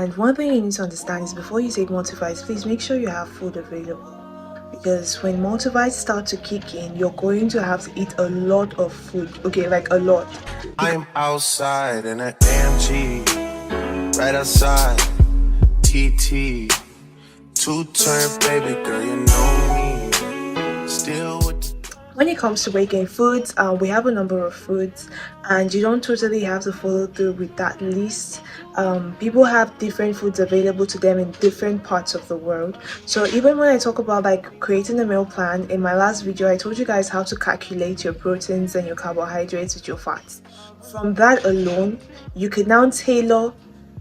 And one thing you need to understand is before you take multivites, please make sure you have food available. Because when multivites start to kick in, you're going to have to eat a lot of food. Okay, like a lot. I'm outside in an AMG, right outside, TT. Two-turn baby girl, you know me. Still with When it comes to weight gain foods, we have a number of foods, and you don't totally have to follow through with that list. People have different foods available to them in different parts of the world. So even when I talk about like creating a meal plan, in my last video I told you guys how to calculate your proteins and your carbohydrates with your fats. From that alone, you can now tailor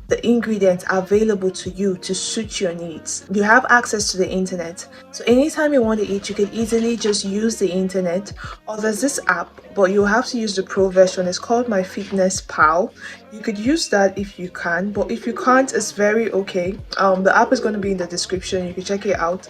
the ingredients available to you to suit your needs. You have access to the internet, so anytime you want to eat, you can easily just use the internet, or there's this app, but you have to use the pro version. It's called MyFitnessPal. You could use that if you can, but if you can't, it's very okay. The app is going to be in the description, you can check it out.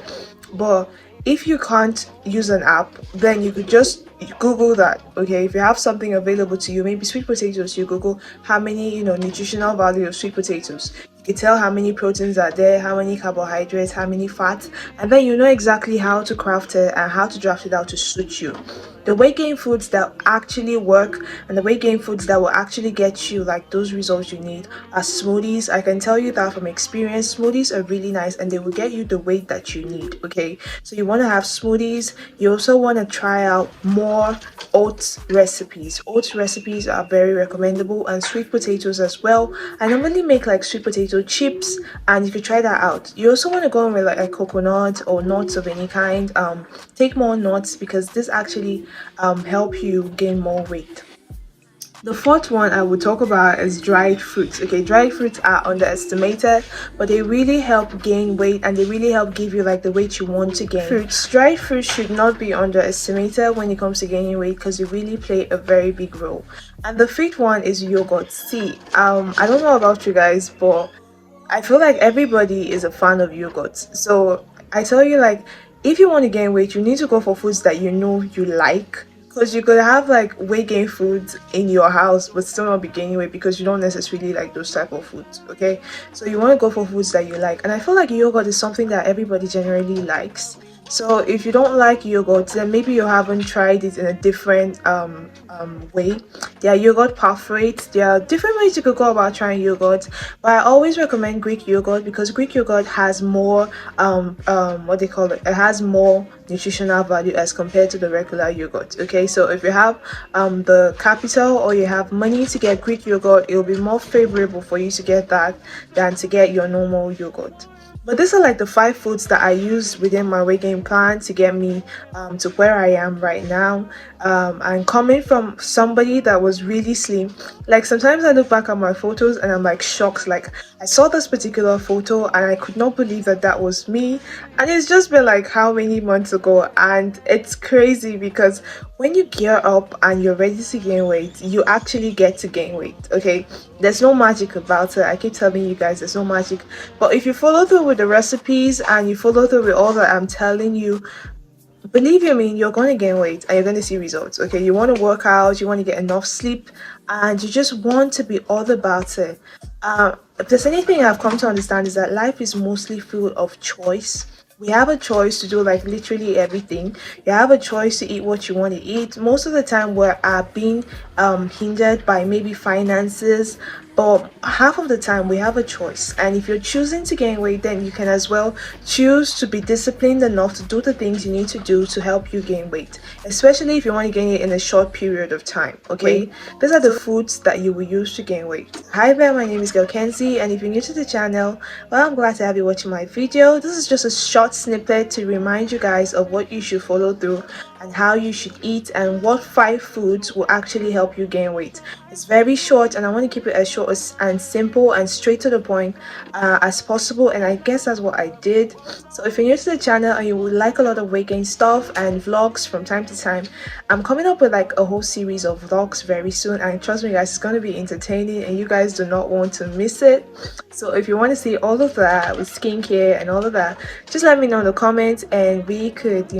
But if you can't use an app, then you could just Google that. Okay, if you have something available to you, maybe sweet potatoes, you Google how many, nutritional value of sweet potatoes. You can tell how many proteins are there, how many carbohydrates, how many fats, and then you know exactly how to craft it and how to draft it out to suit you. The weight gain foods that actually work and the weight gain foods that will actually get you like those results you need are smoothies. I can tell you that from experience. Smoothies are really nice and they will get you the weight that you need. Okay, so you want to have smoothies. You also want to try out more oats recipes. Oats recipes are very recommendable, and sweet potatoes as well. I normally make like sweet potato chips, and you could try that out. You also want to go in with like a coconut or nuts of any kind. Take more nuts because this actually help you gain more weight. The fourth one I will talk about is dried fruits. Okay, dried fruits are underestimated, but they really help gain weight and they really help give you like the weight you want to gain. Dried fruits should not be underestimated when it comes to gaining weight because they really play a very big role. And the fifth one is yogurt. See, I don't know about you guys, but I feel like everybody is a fan of yogurt. So I tell you, like, if you want to gain weight, you need to go for foods that you know you like. Because you could have like weight gain foods in your house but still not be gaining weight because you don't necessarily like those type of foods. Okay, so you want to go for foods that you like, and I feel like yogurt is something that everybody generally likes. So if you don't like yogurt, then maybe you haven't tried it in a different way. There are yogurt pathways. There are different ways you could go about trying yogurt, but I always recommend Greek yogurt because Greek yogurt has more what they call it. It has more nutritional value as compared to the regular yogurt. Okay, so if you have the capital or you have money to get Greek yogurt, it will be more favorable for you to get that than to get your normal yogurt. But these are like the 5 foods that I use within my weight gain plan to get me to where I am right now. And coming from somebody that was really slim, like sometimes I look back at my photos and I'm like shocked. Like I saw this particular photo and I could not believe that that was me. And it's just been like how many months ago, and it's crazy because when you gear up and you're ready to gain weight, you actually get to gain weight. Okay, there's no magic about it. I keep telling you guys there's no magic, but if you follow through with the recipes and you follow through with all that I'm telling you, believe you me, you're going to gain weight and you're going to see results. Okay, you want to work out, you want to get enough sleep, and you just want to be all about it. If there's anything I've come to understand is that life is mostly full of choice. We have a choice to do like literally everything. You have a choice to eat what you want to eat. Most of the time we're being hindered by maybe finances, but half of the time we have a choice. And if you're choosing to gain weight, then you can as well choose to be disciplined enough to do the things you need to do to help you gain weight, especially if you want to gain it in a short period of time. Okay, these are the foods that you will use to gain weight. Hi there, my name is Kenzie, and if you're new to the channel, well, I'm glad to have you watching my video. This is just a short snippet to remind you guys of what you should follow through and how you should eat and what 5 foods will actually help you gain weight. It's very short and I want to keep it as short and simple and straight to the point as possible, and I guess that's what I did. So if you're new to the channel and you would like a lot of weight gain stuff and vlogs from time to time, I'm coming up with like a whole series of vlogs very soon, and trust me guys, it's going to be entertaining and you guys do not want to miss it. So if you want to see all of that with skincare and all of that, just let me know in the comments and we could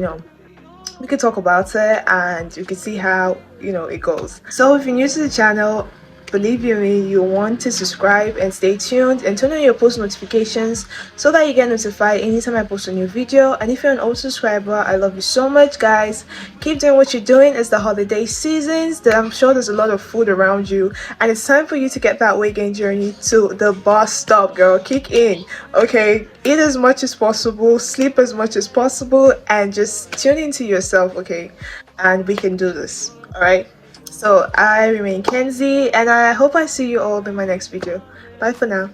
we could talk about it and you can see how it goes. So if you're new to the channel, believe you me, you want to subscribe and stay tuned and turn on your post notifications so that you get notified anytime I post a new video. And if you're an old subscriber, I love you so much, guys. Keep doing what you're doing. It's the holiday seasons that I'm sure there's a lot of food around you, and it's time for you to get that weight gain journey to the bus stop, girl. Kick in, okay? Eat as much as possible, sleep as much as possible, and just tune into yourself, okay? And we can do this, all right? So I remain Kenzie, and I hope I see you all in my next video. Bye for now.